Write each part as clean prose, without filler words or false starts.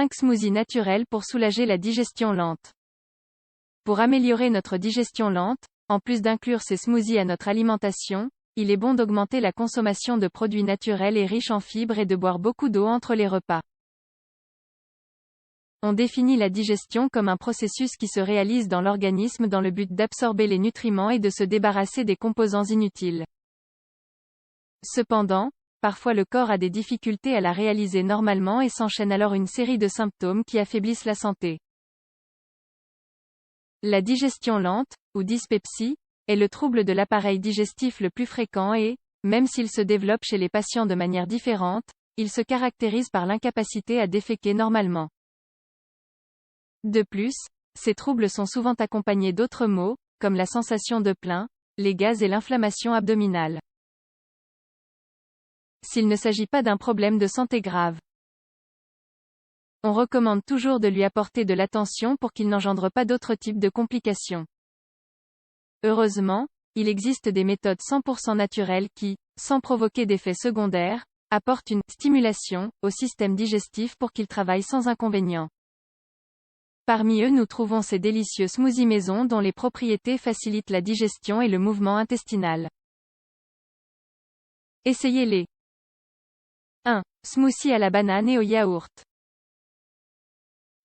5 smoothies naturels pour soulager la digestion lente. Pour améliorer notre digestion lente, en plus d'inclure ces smoothies à notre alimentation, il est bon d'augmenter la consommation de produits naturels et riches en fibres et de boire beaucoup d'eau entre les repas. On définit la digestion comme un processus qui se réalise dans l'organisme dans le but d'absorber les nutriments et de se débarrasser des composants inutiles. Cependant, parfois le corps a des difficultés à la réaliser normalement et s'enchaîne alors une série de symptômes qui affaiblissent la santé. La digestion lente, ou dyspepsie, est le trouble de l'appareil digestif le plus fréquent et, même s'il se développe chez les patients de manière différente, il se caractérise par l'incapacité à déféquer normalement. De plus, ces troubles sont souvent accompagnés d'autres maux, comme la sensation de plein, les gaz et l'inflammation abdominale. S'il ne s'agit pas d'un problème de santé grave, on recommande toujours de lui apporter de l'attention pour qu'il n'engendre pas d'autres types de complications. Heureusement, il existe des méthodes 100% naturelles qui, sans provoquer d'effets secondaires, apportent une stimulation au système digestif pour qu'il travaille sans inconvénient. Parmi eux nous trouvons ces délicieux smoothies maison dont les propriétés facilitent la digestion et le mouvement intestinal. Essayez-les. 1. Smoothie à la banane et au yaourt.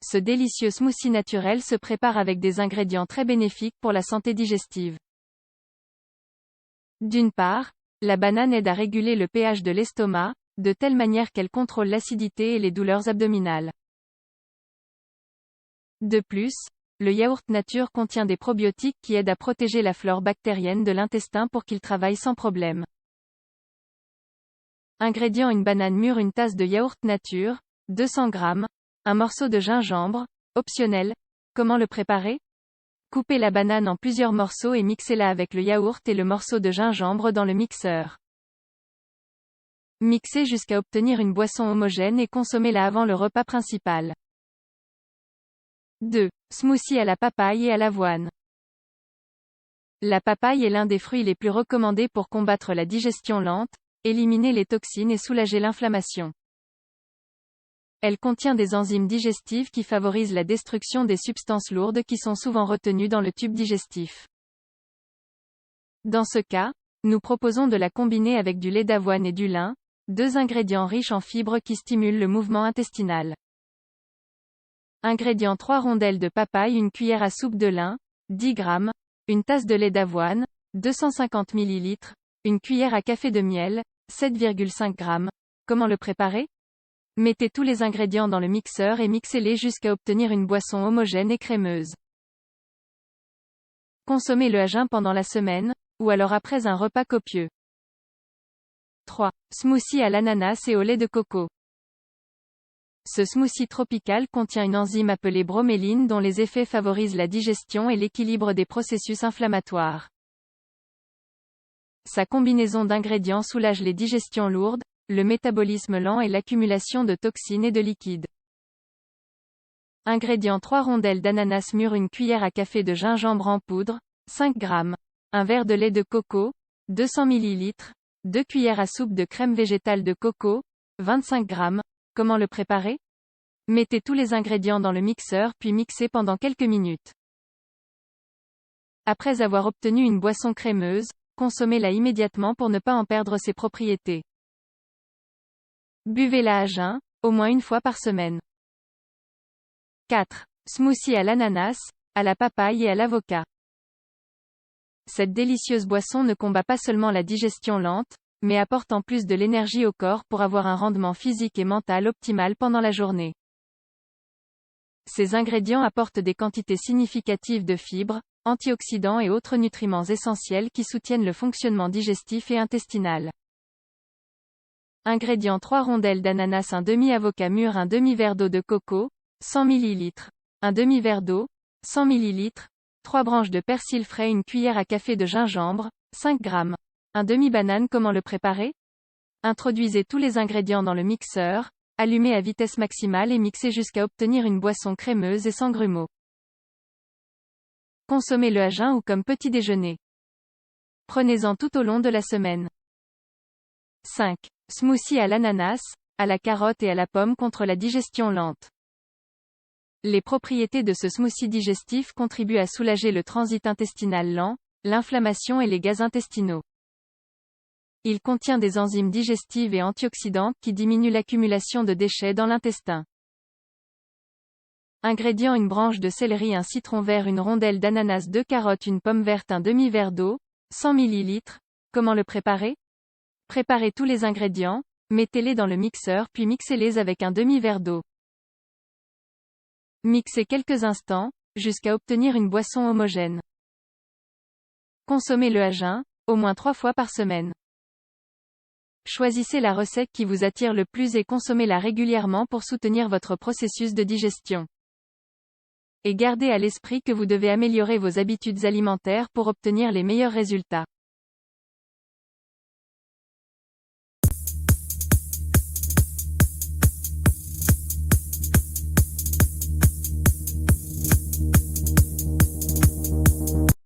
Ce délicieux smoothie naturel se prépare avec des ingrédients très bénéfiques pour la santé digestive. D'une part, la banane aide à réguler le pH de l'estomac, de telle manière qu'elle contrôle l'acidité et les douleurs abdominales. De plus, le yaourt nature contient des probiotiques qui aident à protéger la flore bactérienne de l'intestin pour qu'il travaille sans problème. Ingrédients: une banane mûre, une tasse de yaourt nature, 200 g, un morceau de gingembre, optionnel. Comment le préparer? Coupez la banane en plusieurs morceaux et mixez-la avec le yaourt et le morceau de gingembre dans le mixeur. Mixez jusqu'à obtenir une boisson homogène et consommez-la avant le repas principal. 2. Smoothie à la papaye et à l'avoine. La papaye est l'un des fruits les plus recommandés pour combattre la digestion lente, éliminer les toxines et soulager l'inflammation. Elle contient des enzymes digestives qui favorisent la destruction des substances lourdes qui sont souvent retenues dans le tube digestif. Dans ce cas, nous proposons de la combiner avec du lait d'avoine et du lin, deux ingrédients riches en fibres qui stimulent le mouvement intestinal. Ingrédients: 3 rondelles de papaye, une cuillère à soupe de lin, 10 g, une tasse de lait d'avoine, 250 ml, une cuillère à café de miel, 7,5 g. Comment le préparer? Mettez tous les ingrédients dans le mixeur et mixez-les jusqu'à obtenir une boisson homogène et crémeuse. Consommez-le à jeun pendant la semaine, ou alors après un repas copieux. 3. Smoothie à l'ananas et au lait de coco. Ce smoothie tropical contient une enzyme appelée broméline dont les effets favorisent la digestion et l'équilibre des processus inflammatoires. Sa combinaison d'ingrédients soulage les digestions lourdes, le métabolisme lent et l'accumulation de toxines et de liquides. Ingrédients: 3 rondelles d'ananas mûres, une cuillère à café de gingembre en poudre, 5 g, un verre de lait de coco, 200 ml, 2 cuillères à soupe de crème végétale de coco, 25 g. Comment le préparer? Mettez tous les ingrédients dans le mixeur puis mixez pendant quelques minutes. Après avoir obtenu une boisson crémeuse, consommez-la immédiatement pour ne pas en perdre ses propriétés. Buvez-la à jeun, au moins une fois par semaine. 4. Smoothie à l'ananas, à la papaye et à l'avocat. Cette délicieuse boisson ne combat pas seulement la digestion lente, mais apporte en plus de l'énergie au corps pour avoir un rendement physique et mental optimal pendant la journée. Ces ingrédients apportent des quantités significatives de fibres, antioxydants et autres nutriments essentiels qui soutiennent le fonctionnement digestif et intestinal. Ingrédients: 3 rondelles d'ananas, un demi-avocat mûr, un demi-verre d'eau de coco, 100 ml, un demi-verre d'eau, 100 ml, 3 branches de persil frais, une cuillère à café de gingembre, 5 g, un demi-banane. Comment le préparer? Introduisez tous les ingrédients dans le mixeur, allumez à vitesse maximale et mixez jusqu'à obtenir une boisson crémeuse et sans grumeaux. Consommez-le à jeun ou comme petit déjeuner. Prenez-en tout au long de la semaine. 5. Smoothie à l'ananas, à la carotte et à la pomme contre la digestion lente. Les propriétés de ce smoothie digestif contribuent à soulager le transit intestinal lent, l'inflammation et les gaz intestinaux. Il contient des enzymes digestives et antioxydantes qui diminuent l'accumulation de déchets dans l'intestin. Ingrédients: une branche de céleri, un citron vert, une rondelle d'ananas, 2 carottes, une pomme verte, un demi-verre d'eau, 100 ml. Comment le préparer? Préparez tous les ingrédients, mettez-les dans le mixeur puis mixez-les avec un demi-verre d'eau. Mixez quelques instants, jusqu'à obtenir une boisson homogène. Consommez-le à jeun, au moins 3 fois par semaine. Choisissez la recette qui vous attire le plus et consommez-la régulièrement pour soutenir votre processus de digestion. Et gardez à l'esprit que vous devez améliorer vos habitudes alimentaires pour obtenir les meilleurs résultats.